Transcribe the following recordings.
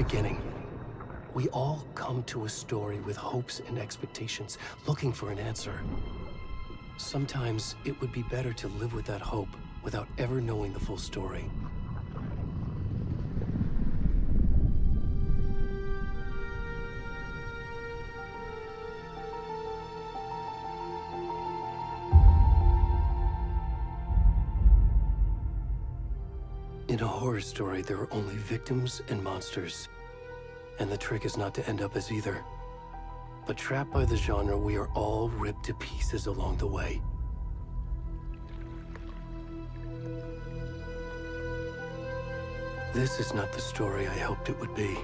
beginning. We all come to a story with hopes and expectations, looking for an answer. Sometimes it would be better to live with that hope without ever knowing the full story. In a horror story, there are only victims and monsters. And the trick is not to end up as either. But trapped by the genre, we are all ripped to pieces along the way. This is not the story I hoped it would be.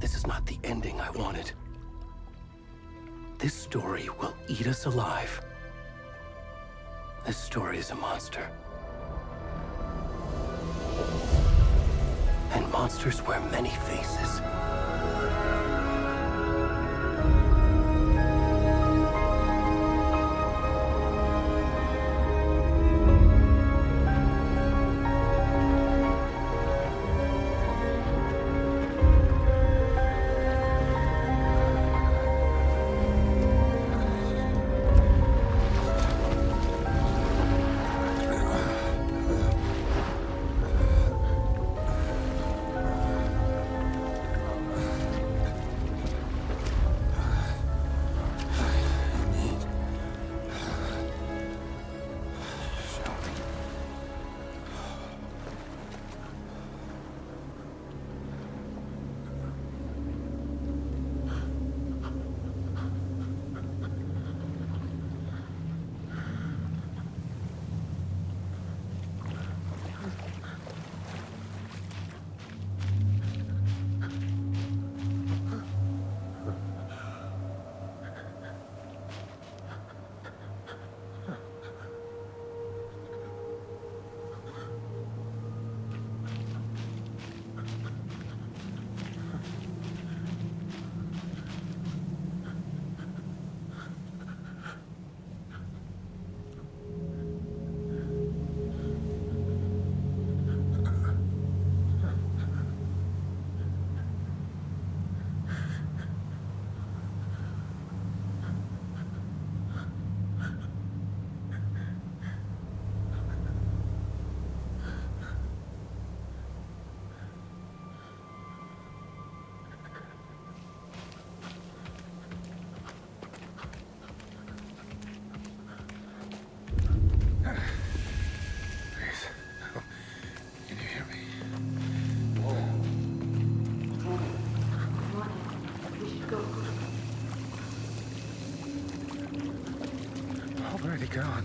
This is not the ending I wanted. This story will eat us alive. This story is a monster. And monsters wear many faces. God.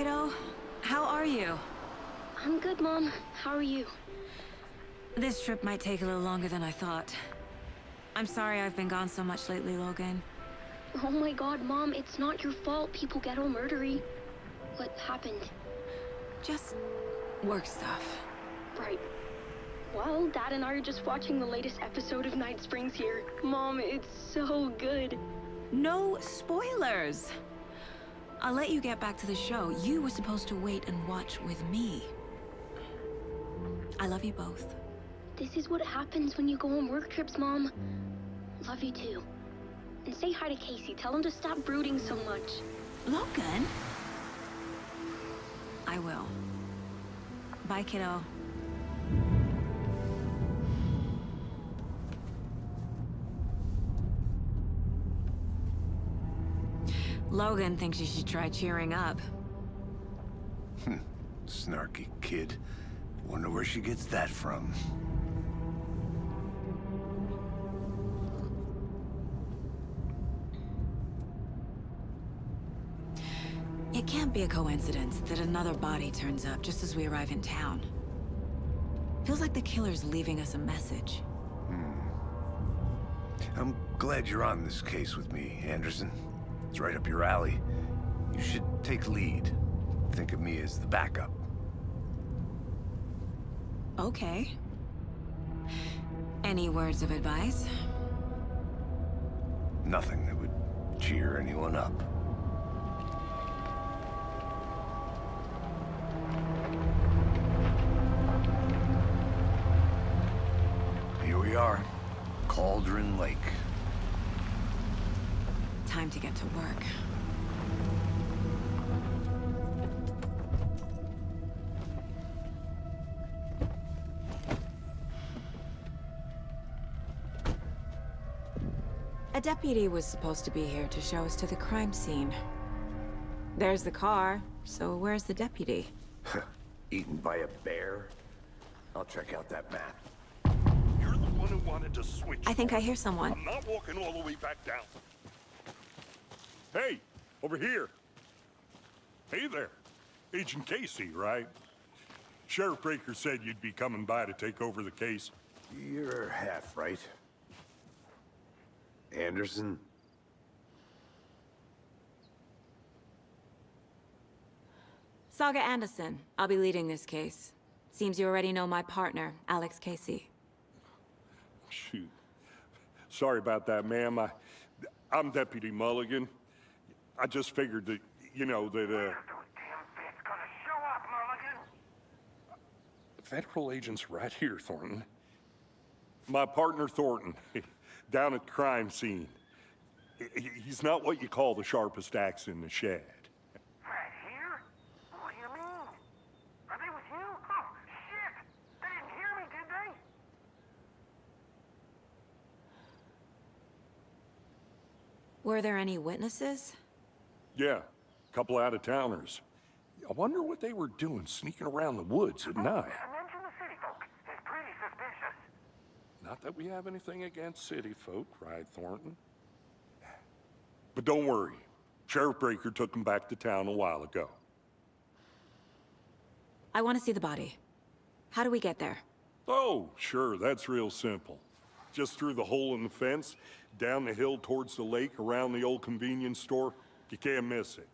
kiddo. How are you? I'm good, Mom. How are you? This trip might take a little longer than I thought. I'm sorry I've been gone so much lately, Logan. Oh my god, Mom, it's not your fault people get all murdery. What happened? Just work stuff. Right. Well, Dad and I are just watching the latest episode of Night Springs here. Mom, it's so good. No spoilers! I'll let you get back to the show. You were supposed to wait and watch with me. I love you both. This is what happens when you go on work trips, Mom. Love you too. And say hi to Casey. Tell him to stop brooding so much. Logan? I will. Bye, kiddo. Logan thinks you should try cheering up. Snarky kid. Wonder where she gets that from. It can't be a coincidence that another body turns up just as we arrive in town. Feels like the killer's leaving us a message. I'm glad you're on this case with me, Anderson. It's right up your alley. You should take lead. Think of me as the backup. Okay. Any words of advice? Nothing that would cheer anyone up. Here we are. Cauldron Lake. Time to get to work. A deputy was supposed to be here to show us to the crime scene. There's the car, so where's the deputy? Eaten by a bear? I'll check out that map. You're the one who wanted to switch. I think I hear someone. I'm not walking all the way back down. Hey, over here. Hey there. Agent Casey, right? Sheriff Breaker said you'd be coming by to take over the case. You're half right. Anderson? Saga Anderson. I'll be leading this case. Seems you already know my partner, Alex Casey. Shoot. Sorry about that, ma'am. I'm Deputy Mulligan. I just figured that, you know, that, Federal agent's right here, Thornton. My partner, Thornton, down at the crime scene. He's not what you call the sharpest axe in the shed. Right here? What do you mean? Are they with you? Oh, shit! They didn't hear me, did they? Were there any witnesses? Yeah, a couple out-of-towners. I wonder what they were doing sneaking around the woods at night. Mention the city folk. It's pretty suspicious. Not that we have anything against city folk, right, Thornton? But don't worry. Sheriff Breaker took them back to town a while ago. I want to see the body. How do we get there? Oh, sure, that's real simple. Just through the hole in the fence, down the hill towards the lake, around the old convenience store. You can't miss it.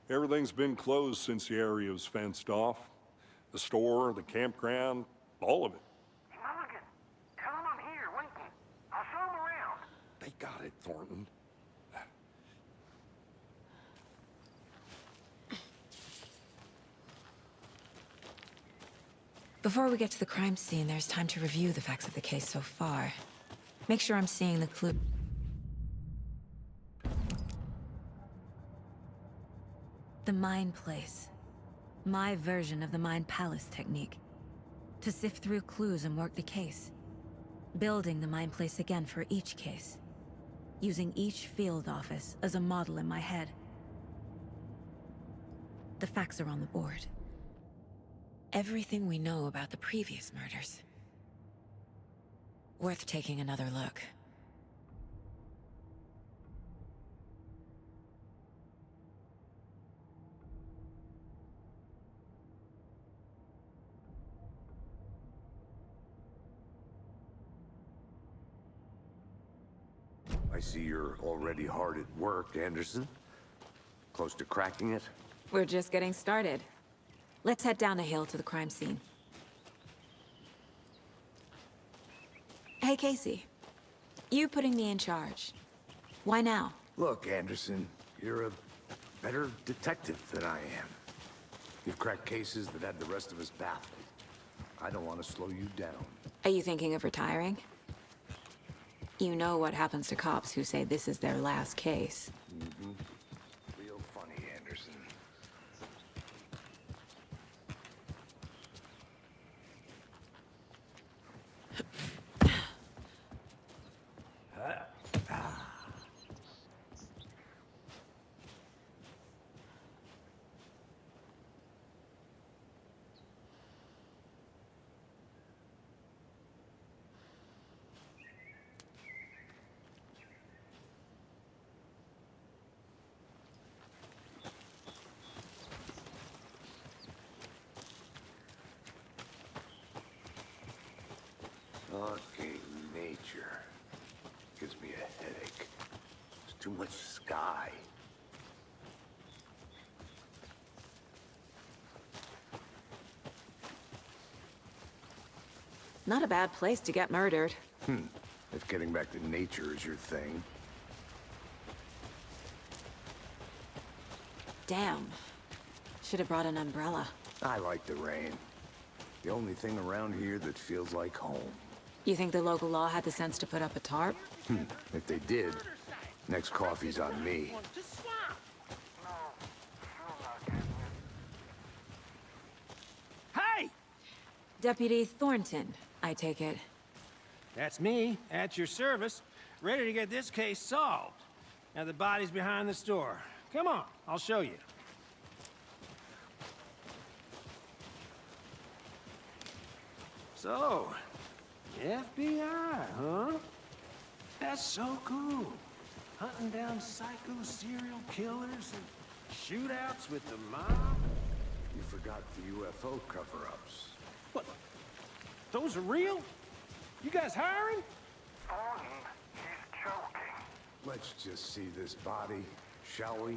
Everything's been closed since the area was fenced off. The store, the campground, all of it. Mulligan, tell them I'm here, waiting. I'll show them around. They got it, Thornton. Before we get to the crime scene, there's time to review the facts of the case so far. Make sure I'm seeing the clue. The Mind Place. My version of the Mind Palace technique. To sift through clues and work the case. Building the Mind Place again for each case. Using each field office as a model in my head. The facts are on the board. Everything we know about the previous murders. Worth taking another look. I see you're already hard at work, Anderson. Close to cracking it? We're just getting started. Let's head down the hill to the crime scene. Hey, Casey. You putting me in charge. Why now? Look, Anderson, you're a better detective than I am. You've cracked cases that had the rest of us baffled. I don't want to slow you down. Are you thinking of retiring? You know what happens to cops who say this is their last case. Real funny, Anderson. Fucking nature. Gives me a headache. There's too much sky. Not a bad place to get murdered. If getting back to nature is your thing. Damn. Should have brought an umbrella. I like the rain. The only thing around here that feels like home. You think the local law had the sense to put up a tarp? If they did, next coffee's on me. Hey! Deputy Thornton, I take it. That's me, at your service, ready to get this case solved. Now the body's behind the store. Come on, I'll show you. So, FBI, huh? That's so cool. Hunting down psycho serial killers and shootouts with the mob. You forgot the UFO cover-ups. What? Those are real? You guys hiring? Thornton, he's joking. Let's just see this body, shall we?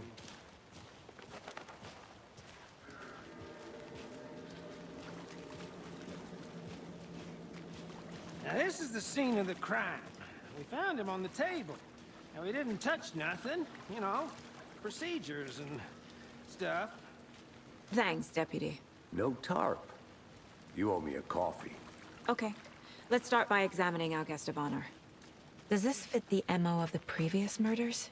Now this is the scene of the crime. We found him on the table. Now we didn't touch nothing, you know, procedures and stuff. Thanks, Deputy. No tarp. You owe me a coffee. Okay. Let's start by examining our guest of honor. Does this fit the MO of the previous murders?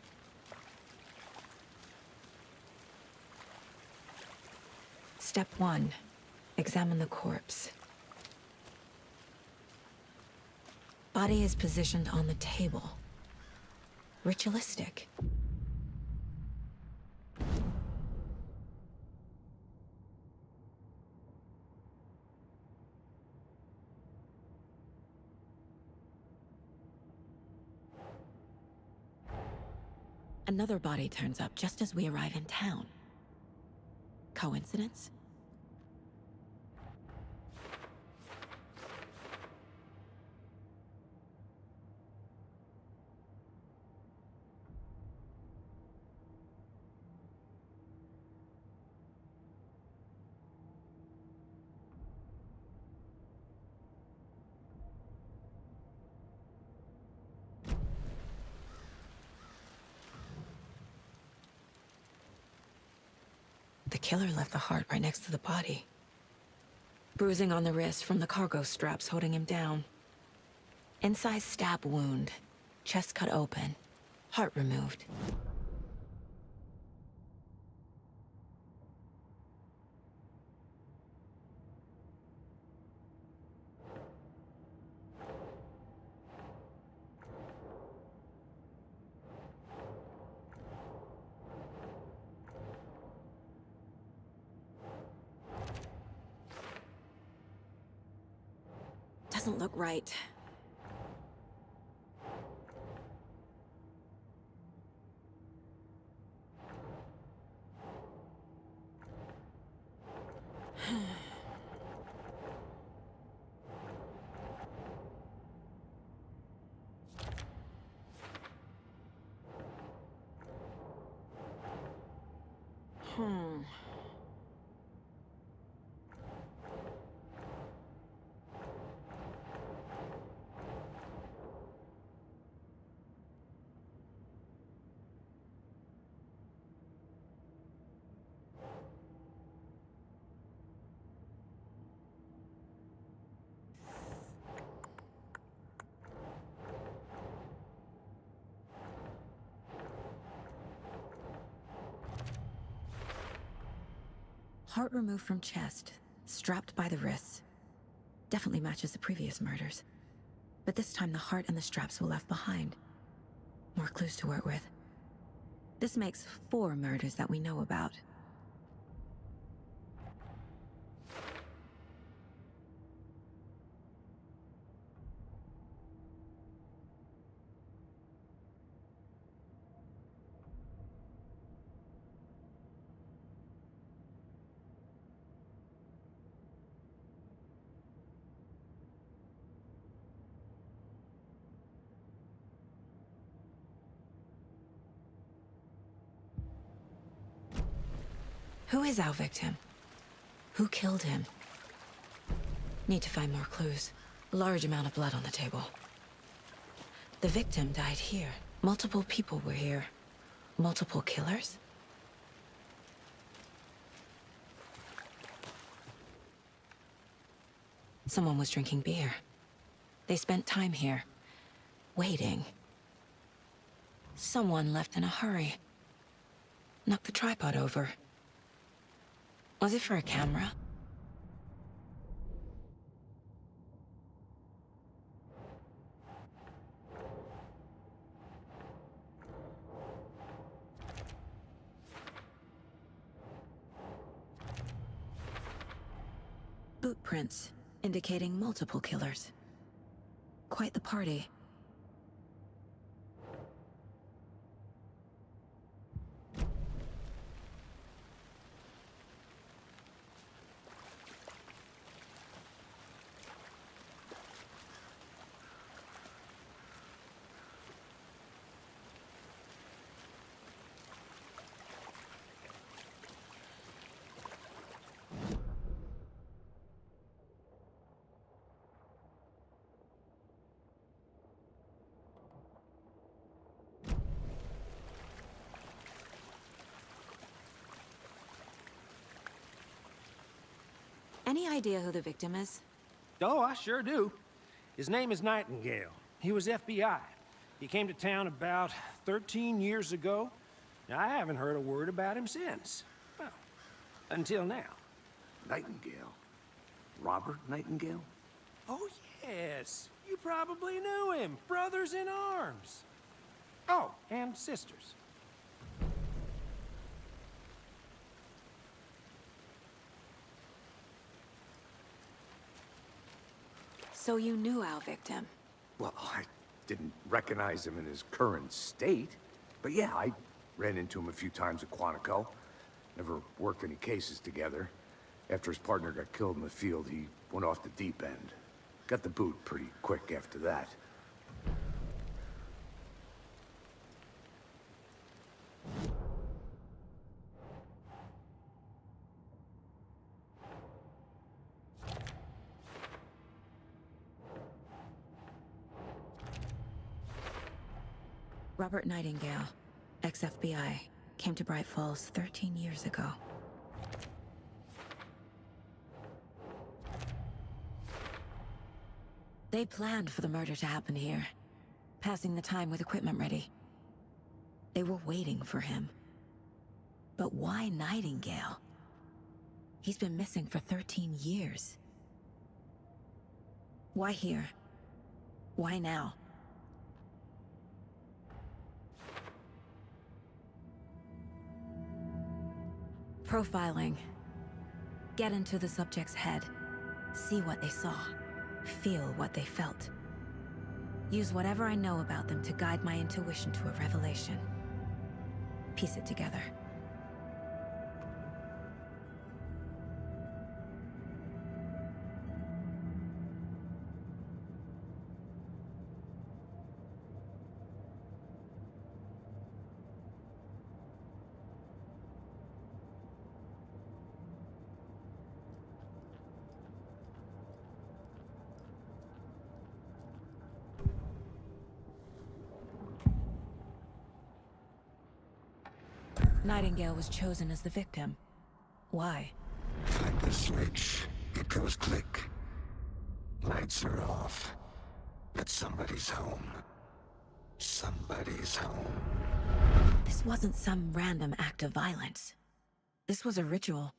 Step 1. Examine the corpse. Body is positioned on the table. Ritualistic. Another body turns up just as we arrive in town. Coincidence? The killer left the heart right next to the body. Bruising on the wrist from the cargo straps holding him down. Inside stab wound. Chest cut open. Heart removed. Doesn't look right. Heart removed from chest, strapped by the wrists. Definitely matches the previous murders. But this time the heart and the straps were left behind. More clues to work with. This makes 4 murders that we know about. Who is our victim? Who killed him? Need to find more clues. Large amount of blood on the table. The victim died here. Multiple people were here. Multiple killers? Someone was drinking beer. They spent time here, waiting. Someone left in a hurry. Knocked the tripod over. Was it for a camera? Boot prints, indicating multiple killers. Quite the party. Any idea who the victim is? Oh, I sure do. His name is Nightingale. He was FBI. He came to town about 13 years ago. I haven't heard a word about him since. Well, until now. Nightingale? Robert Nightingale? Oh, yes. You probably knew him. Brothers in arms. Oh, and sisters. So you knew our victim? Well, I didn't recognize him in his current state. But yeah, I ran into him a few times at Quantico. Never worked any cases together. After his partner got killed in the field, he went off the deep end. Got the boot pretty quick after that. Robert Nightingale, ex-FBI, came to Bright Falls 13 years ago. They planned for the murder to happen here, passing the time with equipment ready. They were waiting for him. But why Nightingale? He's been missing for 13 years. Why here? Why now? Profiling. Get into the subject's head. See what they saw. Feel what they felt. Use whatever I know about them to guide my intuition to a revelation. Piece it together. Nightingale was chosen as the victim. Why? Flip the switch, it goes click. Lights are off. But somebody's home. Somebody's home. This wasn't some random act of violence. This was a ritual.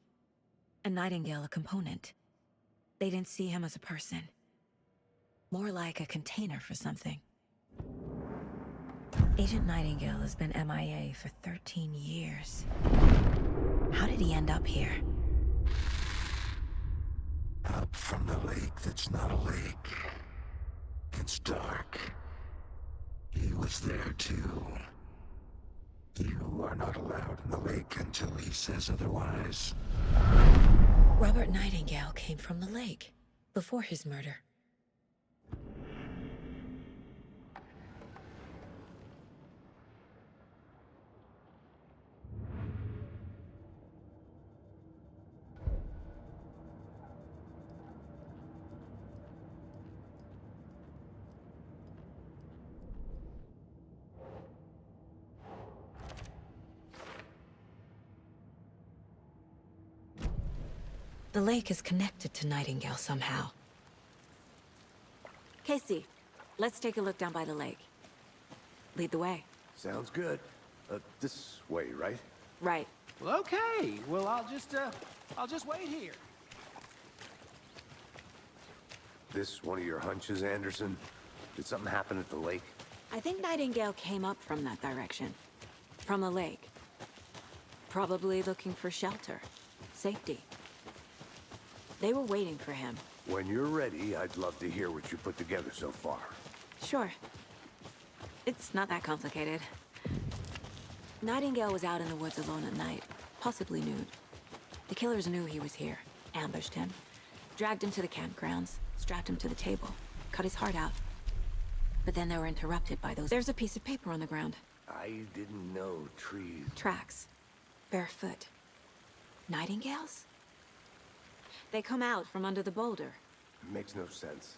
And Nightingale a component. They didn't see him as a person. More like a container for something. Agent Nightingale has been MIA for 13 years. How did he end up here? Up from the lake that's not a lake. It's dark. He was there too. You are not allowed in the lake until he says otherwise. Robert Nightingale came from the lake, before his murder. The lake is connected to Nightingale somehow. Casey, let's take a look down by the lake. Lead the way. Sounds good. This way, right? Right. Well, okay. Well, I'll just wait here. This one of your hunches, Anderson? Did something happen at the lake? I think Nightingale came up from that direction. From the lake. Probably looking for shelter. Safety. They were waiting for him. When you're ready, I'd love to hear what you put together so far. Sure. It's not that complicated. Nightingale was out in the woods alone at night, possibly nude. The killers knew he was here, ambushed him, dragged him to the campgrounds, strapped him to the table, cut his heart out. But then they were interrupted by those... There's a piece of paper on the ground. I didn't know trees... Tracks. Barefoot. Nightingales? They come out from under the boulder. Makes no sense.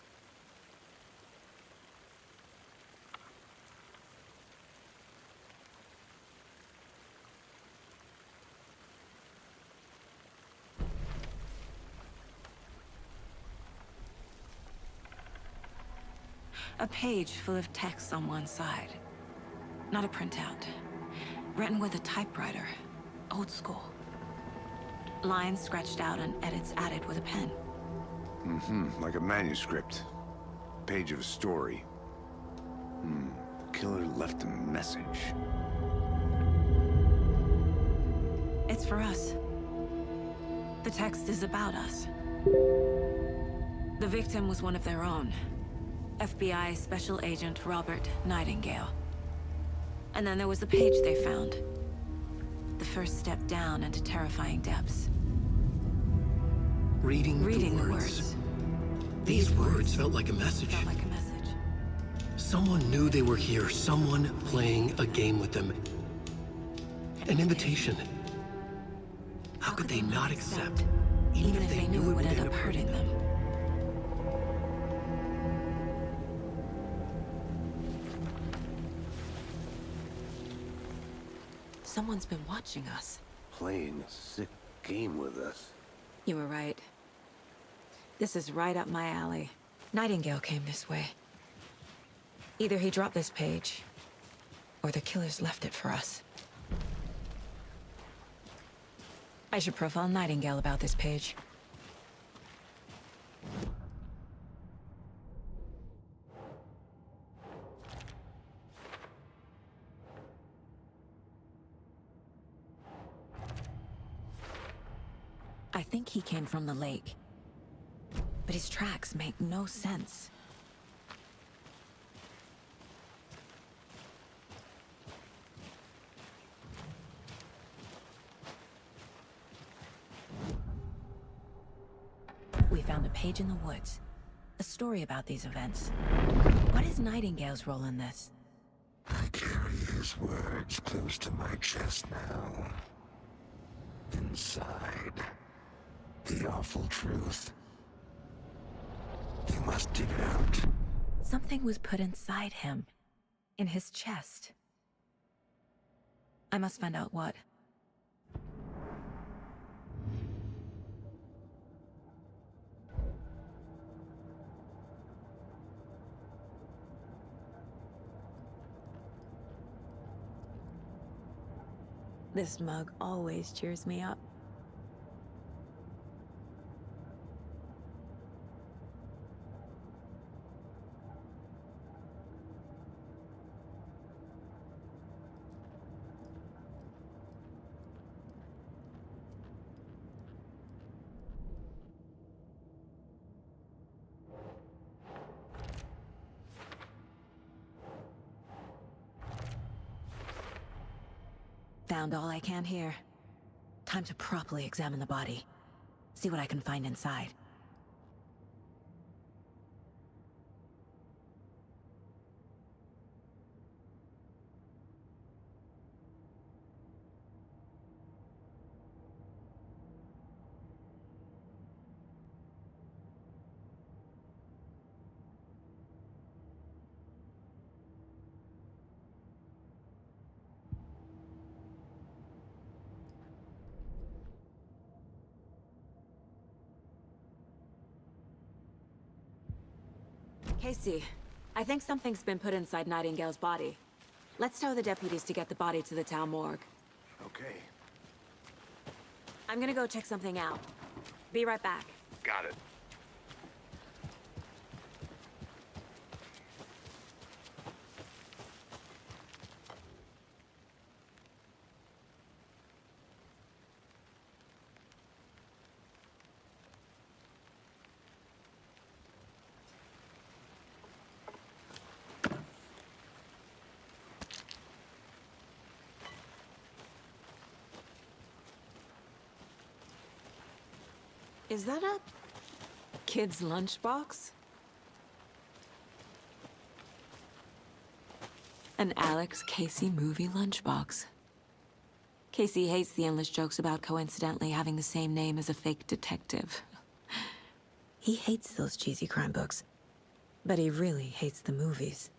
A page full of text on one side. Not a printout. Written with a typewriter. Old school. Lines scratched out and edits added with a pen. Like a manuscript. Page of a story. Killer left a message. It's for us. The text is about us. The victim was one of their own. FBI Special Agent Robert Nightingale. And then there was the page they found. The first step down into terrifying depths. Reading the words. These words felt like a message. Felt like a message. Someone knew they were here. Someone playing a game with them. An invitation. How could they not accept? Even if they knew it would end up hurting them. Someone's been watching us. Playing a sick game with us. You were right. This is right up my alley. Nightingale came this way. Either he dropped this page, or the killers left it for us. I should profile Nightingale about this page. I think he came from the lake. But his tracks make no sense. We found a page in the woods. A story about these events. What is Nightingale's role in this? I carry his words close to my chest now. Inside, the awful truth. You must dig it out. Something was put inside him. In his chest. I must find out what. This mug always cheers me up. Found all I can here. Time to properly examine the body. See what I can find inside. Casey, I think something's been put inside Nightingale's body. Let's tell the deputies to get the body to the town morgue. Okay. I'm gonna go check something out. Be right back. Got it. Is that a kid's lunchbox? An Alex Casey movie lunchbox. Casey hates the endless jokes about coincidentally having the same name as a fake detective. He hates those cheesy crime books, but he really hates the movies.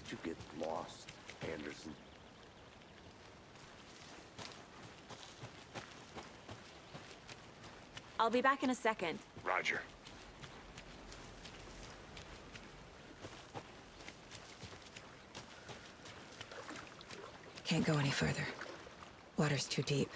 Did you get lost, Anderson? I'll be back in a second. Roger. Can't go any further. Water's too deep.